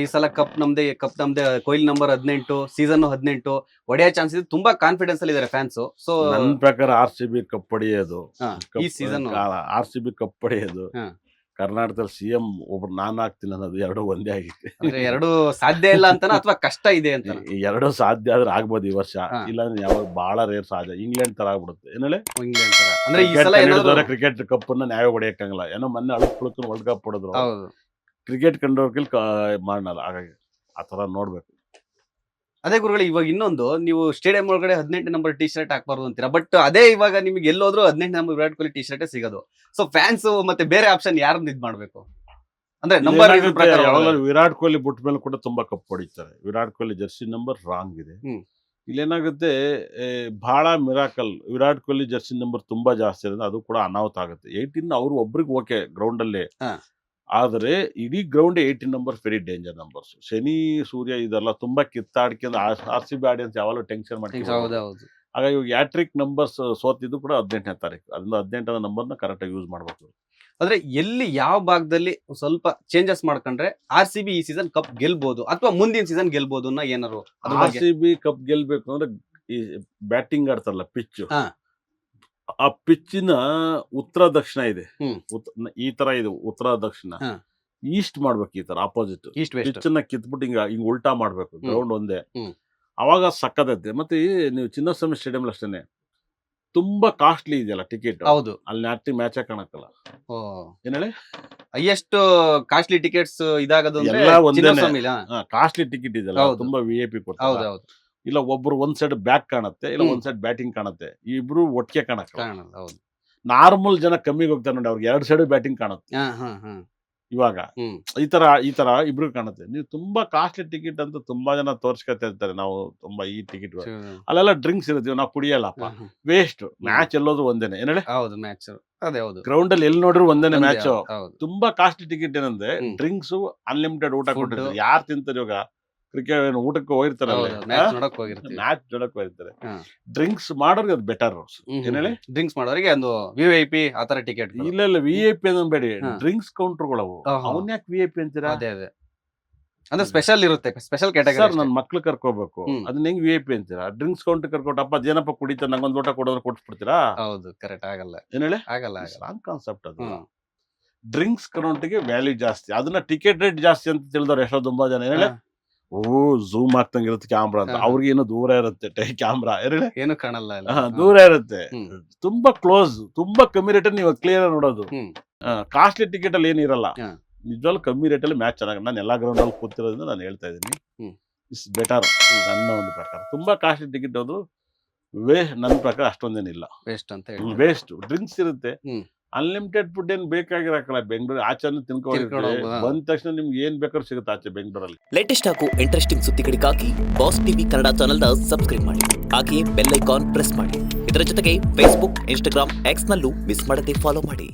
ಈ ಸಲ ಕಪ್ ನಮ್ದೇ ಕೊಹ್ಲಿ ನಂಬರ್ 18 ಸೀಸನ್ 18 ಒಡೆಯ ಚಾನ್ಸ್ ಇದೆ. ತುಂಬಾ ಕಾನ್ಫಿಡೆನ್ಸ್ ಅಲ್ಲಿ ಇದಾರೆ ಫ್ಯಾನ್ಸ್. ಸೊ ನನ್ನ ಪ್ರಕಾರ RCB ಕಪ್ ಪಡೆಯೋದು, ಈ ಸೀಸನ್ RCB ಕಪ್ ಪಡೆಯೋದು, ಕರ್ನಾಟಕದಲ್ಲಿ CM ಒಬ್ರು ನಾನು ಆಗ್ತೀನಿ ಅನ್ನೋದು ಎರಡು ಒಂದೇ ಆಗಿತ್ತು. ಅಂದ್ರೆ ಎರಡು ಸಾಧ್ಯ ಇಲ್ಲ ಅಂತಾನ ಅಥವಾ ಕಷ್ಟ ಇದೆ ಅಂತ? ಎರಡು ಸಾಧ್ಯ ಆದ್ರೆ ಆಗ್ಬೋದು ಈ ವರ್ಷ, ಇಲ್ಲಾಂದ್ರೆ ಯಾವಾಗ ಬಹಳ ರೇರ್ ಸಾಧ್ಯ. ಇಂಗ್ಲೆಂಡ್ ತರ ಆಗ್ಬಿಡುತ್ತೆ. ಏನೇಳೆ ಇಂಗ್ಲೆಂಡ್ ತರ ಅಂದ್ರೆ ಈ ಸಲ ಏನಾದ್ರು ಕ್ರಿಕೆಟ್ ಕಪ್ ಅನ್ನ ನ್ಯಾಯ ಹೊಡೆಯಕ್ಕಾಗಲ್ಲ. ಏನೋ ಮೊನ್ನೆ ಅಳುಕ್ ವರ್ಲ್ಡ್ ಕಪ್ ಹೊಡೆದ್ರು, ಕ್ರಿಕೆಟ್ ಕಂಡೋರ್ಕಿಲ್ ಮಾಡಲ್ಲ. ಹಾಗಾಗಿ ಆತರ ನೋಡ್ಬೇಕು. ಅದೇ ಗುರುಗಳು, ಇವಾಗ ಇನ್ನೊಂದು, ನೀವು ಸ್ಟೇಡಿಯಂ ಒಳಗಡೆ 18 ನಂಬರ್ ಟಿ ಶರ್ಟ್ ಹಾಕ್ಬಾರ್ದು ಅಂತೀರಾ, ಬಟ್ ಅದೇ ಇವಾಗ ನಿಮ್ಗೆ ಎಲ್ಲೋದ್ರು 18 number Virat Kohli T shirt ಸಿಗೋದು. ಸೊ ಫ್ಯಾನ್ಸ್ ಮತ್ತೆ ಬೇರೆ ಆಪ್ಷನ್ ಯಾರನ್ನ ಇದ್ ಮಾಡ್ಬೇಕು ಅಂದ್ರೆ ನಂಬರ್ ವಿರಾಟ್ ಕೊಹ್ಲಿ ಬಿಟ್ಟ ಮೇಲೆ ಕೂಡ ತುಂಬಾ ಕಪ್ ಹೊಡಿತಾರೆ. Virat Kohli Jersey number wrong ಇದೆ. ಇಲ್ಲೇನಾಗುತ್ತೆ, ಬಹಳ miracle. Virat Kohli Jersey number ತುಂಬಾ ಜಾಸ್ತಿ ಇರೋದು, ಅದು ಕೂಡ ಅನಾಹುತ ಆಗುತ್ತೆ. 18 ಅವ್ರು ಒಬ್ರಿಗೆ ಓಕೆ ಗ್ರೌಂಡ್ ಅಲ್ಲಿ, ಆದ್ರೆ ಇಡೀ ground 18 number very danger numbers. Shani Surya ಇದೆಲ್ಲ ತುಂಬಾ ಕಿತ್ತಾಡ್ಕೊಂಡು RCB ಆಡಿಯನ್ಸ್ ಯಾವಾಗಲೂ ಟೆನ್ಷನ್ ಮಾಡ್ತಾರೆ. ಹಾಗಾಗಿ ಹ್ಯಾಟ್ರಿಕ್ ನಂಬರ್ಸ್ ಸೋತಿದ್ದು ಕೂಡ 18ನೇ ತಾರೀಕು. ಅದನ್ನ 18ನೇ ನಂಬರ್ನ ಕರೆಕ್ಟ್ ಆಗಿ ಯೂಸ್ ಮಾಡ್ಬೇಕು. ಅಂದ್ರೆ ಎಲ್ಲಿ ಯಾವ ಭಾಗದಲ್ಲಿ ಸ್ವಲ್ಪ ಚೇಂಜಸ್ ಮಾಡ್ಕೊಂಡ್ರೆ RCB ಈ ಸೀಸನ್ ಕಪ್ ಗೆಲ್ಬಹುದು ಅಥವಾ ಮುಂದಿನ ಸೀಸನ್ ಗೆಲ್ಬಹುದು ಅನ್ನೋ ಏನಾರು? RCB ಕಪ್ ಗೆಲ್ಬೇಕು ಅಂದ್ರೆ ಈ ಬ್ಯಾಟಿಂಗ್ ಆಡ್ತಾರಲ್ಲ ಪಿಚ್, ಆ ಪಿಚ್ಚಿನ ಉತ್ತರ ದಕ್ಷಿಣ ಇದೆ, ಈ ತರ ಇದೆ ಉತ್ತರ ದಕ್ಷಿಣ. ಈಸ್ಟ್ ಮಾಡ್ಬೇಕು, ಈ ತರ ಆಪೋಸಿಟ್ ಪಿಚ್ಚನ್ನ ಕಿತ್ಬಿಟ್ಟು ಹಿಂಗ್ ಉಲ್ಟಾ ಮಾಡ್ಬೇಕು. ಗ್ರೌಂಡ್ ಒಂದೇ, ಅವಾಗ ಸಕ್ಕದೈತೆ. ಮತ್ತೆ ನೀವು ಚಿನ್ನಸ್ವಾಮಿ ಸ್ಟೇಡಿಯಂ ಅಷ್ಟೇನೆ ತುಂಬಾ ಕಾಸ್ಟ್ಲಿ ಇದೆಯಲ್ಲ ಟಿಕೆಟ್. ಹೌದು, ಅಲ್ಲಿ ನಾಟಿ ಮ್ಯಾಚ್ ಕಾಣಕ್ಕಲ್ಲ. ಏನ್ ಹೇಳಿ, ಹೈಯೆಸ್ಟ್ ಕಾಸ್ಟ್ಲಿ ಟಿಕೆಟ್ಸ್ ಇದಾಗದು ಕಾಸ್ಟ್ಲಿ ಟಿಕೆಟ್ ಇದೆಯಲ್ಲ, ತುಂಬಾ VIP ಕೊಡ್ತಾರೆ. ಇಲ್ಲ ಒಬ್ರು ಒಂದ್ ಸೈಡ್ ಬ್ಯಾಕ್ ಕಾಣುತ್ತೆ, ಇಲ್ಲ ಒಂದ್ ಸೈಡ್ ಬ್ಯಾಟಿಂಗ್ ಕಾಣುತ್ತೆ, ಇಬ್ರು ಒಟ್ಟಿಗೆ ಕಾಣಕ್ಕಲ್ಲ. ನಾರ್ಮಲ್ ಜನ ಕಮ್ಮಿಗೆ ಹೋಗ್ತಾರೆ ನೋಡಿ, ಅವ್ರಿಗೆ 2 ಸೈಡ್ ಬ್ಯಾಟಿಂಗ್ ಕಾಣುತ್ತೆ. ಇವಾಗ ಈ ತರ ಇಬ್ರು ಕಾಣುತ್ತೆ. ನೀವು ತುಂಬಾ ಕಾಸ್ಟ್ಲಿ ಟಿಕೆಟ್ ಅಂತ ತುಂಬಾ ಜನ ತೋರ್ಸ್ಕೊತಾ ಇರ್ತಾರೆ. ನಾವು ತುಂಬಾ ಈ ಟಿಕೆಟ್ ಅಲ್ಲೆಲ್ಲ ಡ್ರಿಂಕ್ಸ್ ಇರ್ತೀವಿ, ನಾವು ಕುಡಿಯಲ್ಲಪ್ಪ, ವೇಸ್ಟ್. ಮ್ಯಾಚ್ ಎಲ್ಲೋದ್ರು ಒಂದೇನೆ. ಏನ್ ಹೇಳಿ, ಗ್ರೌಂಡ್ ಅಲ್ಲಿ ಎಲ್ಲಿ ನೋಡ್ರು ಒಂದೇನೆ ಮ್ಯಾಚ್. ತುಂಬಾ ಕಾಸ್ಟ್ಲಿ ಟಿಕೆಟ್ ಏನಂದ್ರೆ ಡ್ರಿಂಕ್ಸ್ ಅನ್ಲಿಮಿಟೆಡ್ ಊಟ ಕೊಟ್ಟಿರ್ತಾರೆ. ಯಾರು ತಿಂತಾರೆ ಇವಾಗ? ಕ್ರಿಕೆಟ್ ಊಟಕ್ಕೆ ಹೋಗಿರ್ತಾರಲ್ಲ, ಮ್ಯಾಚ್ ನೋಡಕ್ ಹೋಗಿರ್ತಾರೆ. ಡ್ರಿಂಕ್ಸ್ ಮಾಡೋರಿಗೆ ಅದು ಬೆಟರ್. ಏನ್ ಹೇಳಿ, ಡ್ರಿಂಕ್ಸ್ ಮಾಡೋರಿಗೆ ಒಂದು VIP ಆತರ ಟಿಕೆಟ್. ಇಲ್ಲ VIP ಅನ್ನಬೇಡಿ, ಡ್ರಿಂಕ್ಸ್ ಕೌಂಟರ್ಗಳವು. ಅವನ್ ಯಾಕೆ VIP ಅಂತೀರಾ? ಅಂದ್ರೆ ಸ್ಪೆಷಲ್ ಇರುತ್ತೆ, ಸ್ಪೆಷಲ್ ಕ್ಯಾಟಗರಿ. ನನ್ ಮಕ್ಳು ಕರ್ಕೋಬೇಕು, ಅದನ್ನ ಹೆಂಗ್ VIP ಅಂತೀರಾ? ಡ್ರಿಂಕ್ಸ್ ಕೌಂಟರ್ ಕರ್ಕೊಟ್ಟು ಅಪ್ಪ ಅದೇನಪ್ಪ ಕುಡಿತಾರೆ, ನಂಗೊಂದ್ ಊಟ ಕೊಡೋದ್ರೆ ಕೊಟ್ಬಿಡ್ತೀರಾ? ಹೌದು, ಕರೆಕ್ಟ್ ಆಗಲ್ಲ. ಏನ್ ಹೇಳಿ, ಆಗಲ್ಲ. ರಾಂಗ್ ಕಾನ್ಸೆಪ್ಟ್ ಅದು. ಡ್ರಿಂಕ್ಸ್ ಕೌಂಟಿಗೆ ವ್ಯಾಲ್ಯೂ ಜಾಸ್ತಿ, ಅದನ್ನ ಟಿಕೆಟ್ ರೇಟ್ ಜಾಸ್ತಿ ಅಂತ ತಿಳಿದವ್ರು ಎಷ್ಟೋ ತುಂಬಾ ಜನ. ಏನ್ ಹೇಳಿ, ಝೂಮ್ ಆಗ್ತಂಗ ಇರುತ್ತೆ ಕ್ಯಾಮ್ರಾ ಅಂತ, ಅವ್ರಿಗೆ ಏನೋ ದೂರ ಇರುತ್ತೆ ಕ್ಯಾಮ್ರಾ, ಏನು ಕಾಣಲ್ಲ, ದೂರ ಇರುತ್ತೆ. ತುಂಬಾ ಕ್ಲೋಸ್, ತುಂಬಾ ಕಮ್ಮಿ ರೇಟ್ ನೀವು ಕ್ಲಿಯರ್ ನೋಡೋದು. ಕಾಸ್ಟ್ಲಿ ಟಿಕೆಟ್ ಅಲ್ಲಿ ಏನಿರಲ್ಲ. ನಿಜವಾಗ್ಲೂ ಕಮ್ಮಿ ರೇಟ್ ಅಲ್ಲಿ ಮ್ಯಾಚ್ ಚೆನ್ನಾಗಿ, ನಾನು ಎಲ್ಲಾ ಗ್ರೌಂಡ್ ಅಲ್ಲಿ ಕೂತಿರೋದ್ರಿಂದ ನಾನು ಹೇಳ್ತಾ ಇದೀನಿ, ಇಟ್ಸ್ ಬೆಟರ್ ನನ್ನ ಒಂದು ಪ್ರಕಾರ. ತುಂಬಾ ಕಾಸ್ಟ್ಲಿ ಟಿಕೆಟ್ ಅದು ನನ್ನ ಪ್ರಕಾರ ಅಷ್ಟೊಂದೇನಿಲ್ಲ, ವೇಸ್ಟ್. ಡ್ರಿಂಕ್ಸ್ ಇರುತ್ತೆ, ಅನ್ಲಿಮಿಟೆಡ್ ಫುಡ್ ಏನ್ ಬೇಕಾಗಿರಕ್ಕಲ್ಲ. ಬೆಂಗಳೂರು ಆಚೆ ತಿನ್ಕೊಂಡು ಬಂದ ತಕ್ಷಣ ನಿಮ್ಗೆ ಏನ್ ಬೇಕಾದ್ರೂ ಸಿಗುತ್ತೆ ಆಚೆ ಬೆಂಗಳೂರಲ್ಲಿ. ಲೇಟೆಸ್ಟ್ ಹಾಗೂ ಇಂಟ್ರೆಸ್ಟಿಂಗ್ ಸುದ್ದಿಗಳಿಗಾಗಿ ಬಾಸ್ ಟಿವಿ ಕನ್ನಡ ಚಾನೆಲ್ನ ಸಬ್ಸ್ಕ್ರೈಬ್ ಮಾಡಿ, ಹಾಗೆ ಬೆಲ್ ಐಕಾನ್ ಪ್ರೆಸ್ ಮಾಡಿ. ಇದರ ಜೊತೆಗೆ Facebook, Instagram, X ನಲ್ಲೂ ಮಿಸ್ ಮಾಡದೆ ಫಾಲೋ ಮಾಡಿ.